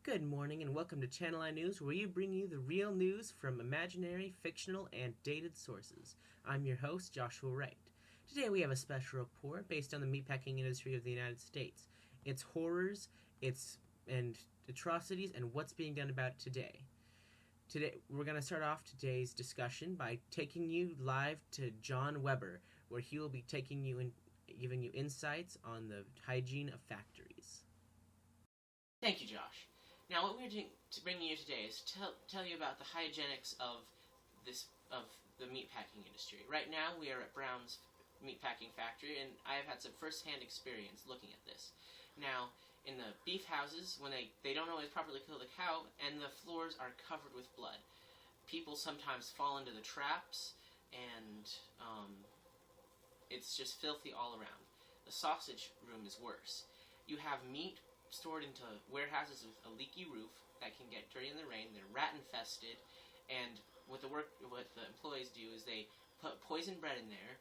Good morning and welcome to Channel I News, where we bring you the real news from imaginary, fictional, and dated sources. I'm your host, Joshua Wright. Today we have a special report based on the meatpacking industry of the United States, its horrors, and atrocities, and what's being done about it today. Today we're going to start off today's discussion by taking you live to John Weber, where he will be taking you and giving you insights on the hygiene of factories. Thank you, Josh. Now, what we're doing to bring you today is tell you about the hygienics of the meatpacking industry. Right now, we are at Brown's meatpacking factory, and I have had some first-hand experience looking at this. Now, in the beef houses, when they don't always properly kill the cow, and the floors are covered with blood. People sometimes fall into the traps, and it's just filthy all around. The sausage room is worse. You have meat stored into warehouses with a leaky roof that can get dirty in the rain. They're rat infested, and what the employees do is they put poison bread in there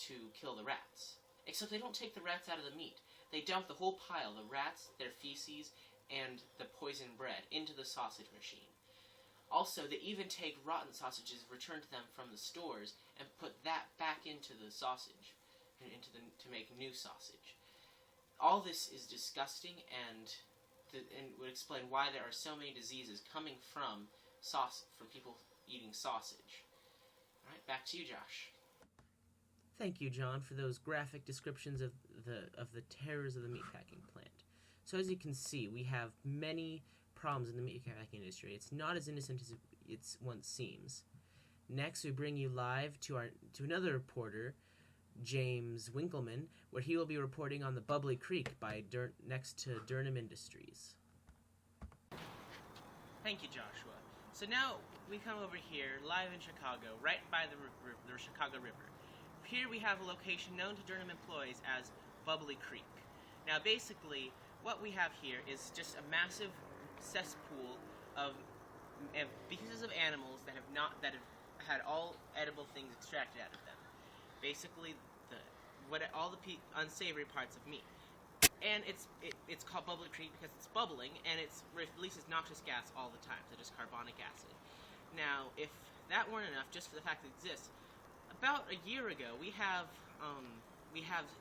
to kill the rats. Except they don't take the rats out of the meat. They dump the whole pile, the rats, their feces, and the poison bread into the sausage machine. Also, they even take rotten sausages returned to them from the stores and put that back into the sausage, to make new sausage. All this is disgusting and would explain why there are so many diseases coming from people eating sausage. All right, back to you, Josh. Thank you, John, for those graphic descriptions of the terrors of the meatpacking plant. So as you can see, we have many problems in the meatpacking industry. It's not as innocent as it once seems. Next, we bring you live to another reporter, James Winkleman, where he will be reporting on the Bubbly Creek next to Durham Industries. Thank you, Joshua. So now we come over here, live in Chicago, right by the Chicago River. Here we have a location known to Durham employees as Bubbly Creek. Now basically, what we have here is just a massive cesspool of pieces of animals that have had all edible things extracted out of them. Basically, all the unsavory parts of meat, and it's called Bubbly Creek because it's bubbling and it releases noxious gas all the time, such as carbonic acid. Now, if that weren't enough, just for the fact that it exists, about a year ago we have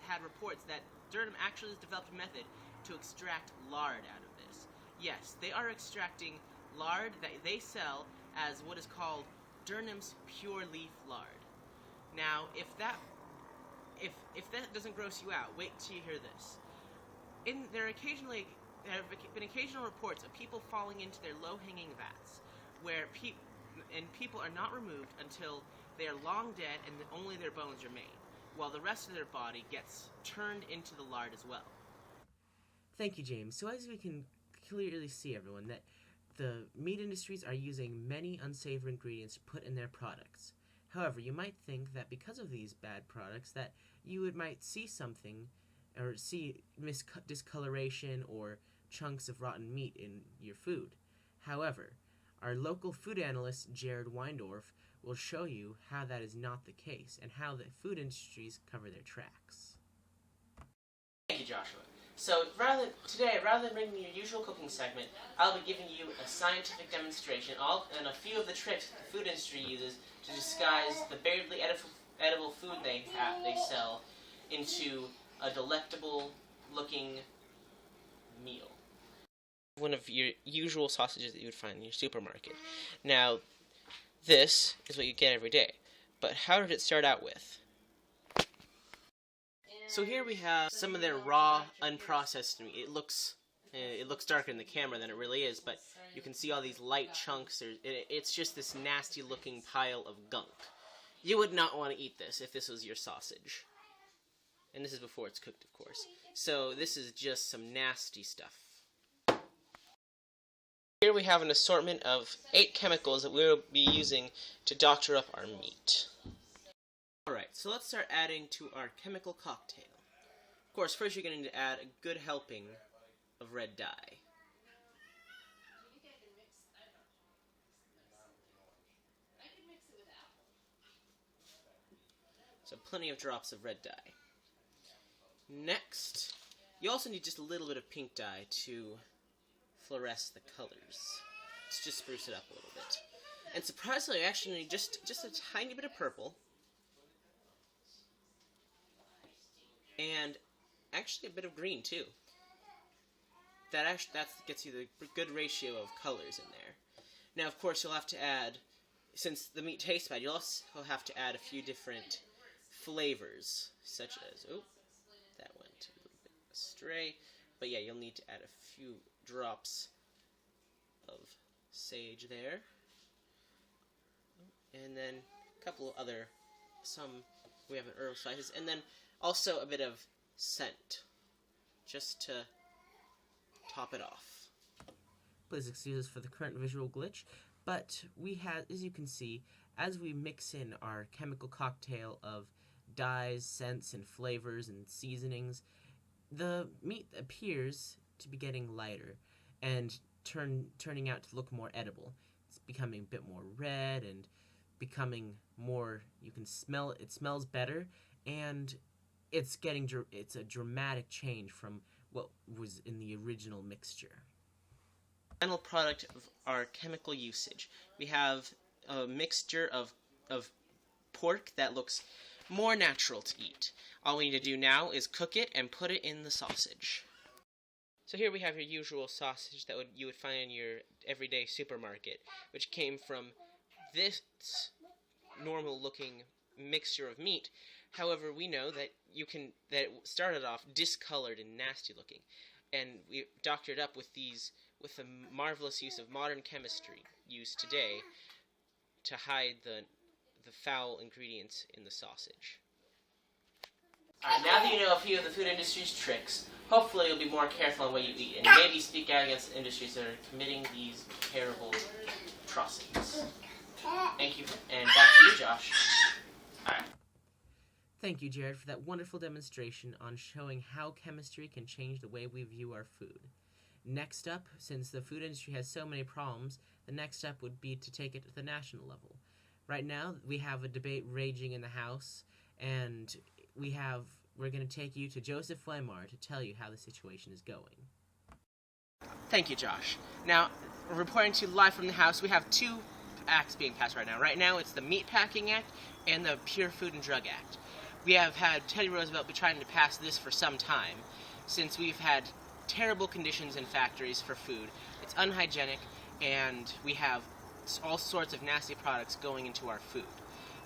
had reports that Durham actually has developed a method to extract lard out of this. Yes, they are extracting lard that they sell as what is called Durham's Pure Leaf Lard. Now, if that doesn't gross you out, wait till you hear this. There have been occasional reports of people falling into their low-hanging vats, where people are not removed until they are long dead and only their bones remain, while the rest of their body gets turned into the lard as well. Thank you, James. So as we can clearly see, everyone, that the meat industries are using many unsavory ingredients to put in their products. However, you might think that because of these bad products that you might see something or see discoloration or chunks of rotten meat in your food. However, our local food analyst, Jared Weindorf, will show you how that is not the case and how the food industries cover their tracks. Thank you, Joshua. So today, rather than bringing you your usual cooking segment, I'll be giving you a scientific demonstration and a few of the tricks the food industry uses to disguise the barely edible food they sell into a delectable-looking meal. One of your usual sausages that you would find in your supermarket. Now, this is what you get every day. But how did it start out with? So here we have some of their raw, unprocessed meat. It looks darker in the camera than it really is, but you can see all these light chunks. It's just this nasty-looking pile of gunk. You would not want to eat this if this was your sausage. And this is before it's cooked, of course. So this is just some nasty stuff. Here we have an assortment of 8 chemicals that we'll be using to doctor up our meat. Alright, so let's start adding to our chemical cocktail. Of course, first you're going to add a good helping of red dye. So plenty of drops of red dye. Next, you also need just a little bit of pink dye to fluoresce the colors. Let's just spruce it up a little bit. And surprisingly, actually, just a tiny bit of purple. And actually a bit of green, too. That gets you the good ratio of colors in there. Now, of course, you'll have to add, since the meat tastes bad, you'll also have to add a few different flavors, such as, oh, that went a little bit astray. But yeah, you'll need to add a few drops of sage there. And then a couple of other, we have herb spices, and then also a bit of scent, just to top it off. Please excuse us for the current visual glitch, but we have, as you can see, as we mix in our chemical cocktail of dyes, scents, and flavors and seasonings, the meat appears to be getting lighter and turning out to look more edible. It's becoming a bit more red and becoming more, you can smell it smells better, and it's a dramatic change from what was in the original mixture. Final product of our chemical usage. We have a mixture of pork that looks more natural to eat. All we need to do now is cook it and put it in the sausage. So here we have your usual sausage that you would find in your everyday supermarket, which came from this normal looking mixture of meat. However, we know that it started off discolored and nasty looking, and we doctored up with the marvelous use of modern chemistry used today to hide the foul ingredients in the sausage. Alright, now that you know a few of the food industry's tricks, hopefully you'll be more careful in what you eat, and maybe speak out against the industries that are committing these terrible atrocities. Thank you, and back to you, Josh. Alright. Thank you, Jared, for that wonderful demonstration on showing how chemistry can change the way we view our food. Next up, since the food industry has so many problems, the next step would be to take it to the national level. Right now, we have a debate raging in the House, and we're going to take you to Joseph Flamar to tell you how the situation is going. Thank you, Josh. Now, reporting to you live from the House, we have two acts being passed right now. Right now, it's the Meatpacking Act and the Pure Food and Drug Act. We have had Teddy Roosevelt be trying to pass this for some time, since we've had terrible conditions in factories for food. It's unhygienic, and we have all sorts of nasty products going into our food.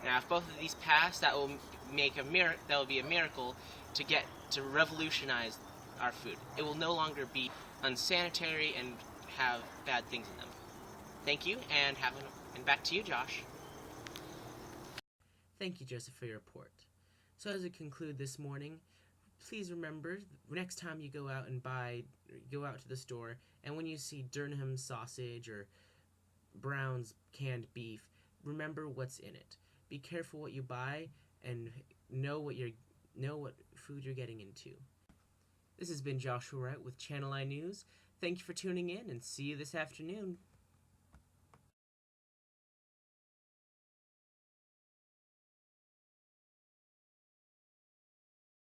Now, if both of these pass, that will be a miracle to revolutionize our food. It will no longer be unsanitary and have bad things in them. Thank you, and back to you, Josh. Thank you, Joseph, for your report. So as we conclude this morning, please remember, next time you go out to the store, and when you see Durham sausage or Brown's canned beef, remember what's in it. Be careful what you buy, and know what food you're getting into. This has been Joshua Wright with Channel I News. Thank you for tuning in, and see you this afternoon.